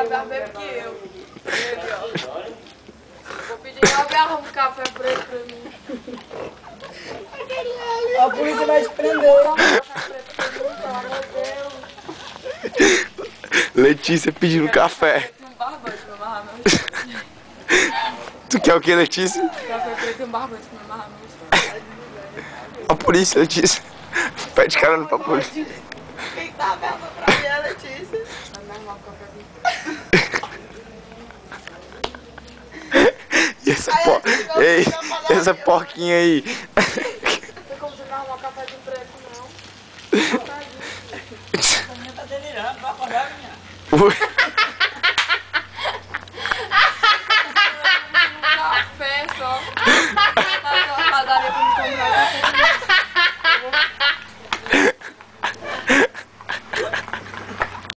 mais bebo que eu. Ele, ó. Vou pedir que alguém arrume um café preto pra mim. A polícia vai te prender. Letícia pedindo café. Um barbante pra amarrar meu. Tu quer o que, Letícia? Café preto e um barbante pra amarrar meu. A polícia, Letícia. Pede carona pra polícia. Quem tá aberto pra mim é a Letícia. E essa Ei, essa porquinha aí. Não tem como você não arrumar café de preto, não. A menina tá delirando, vai acordar, menina. Ui.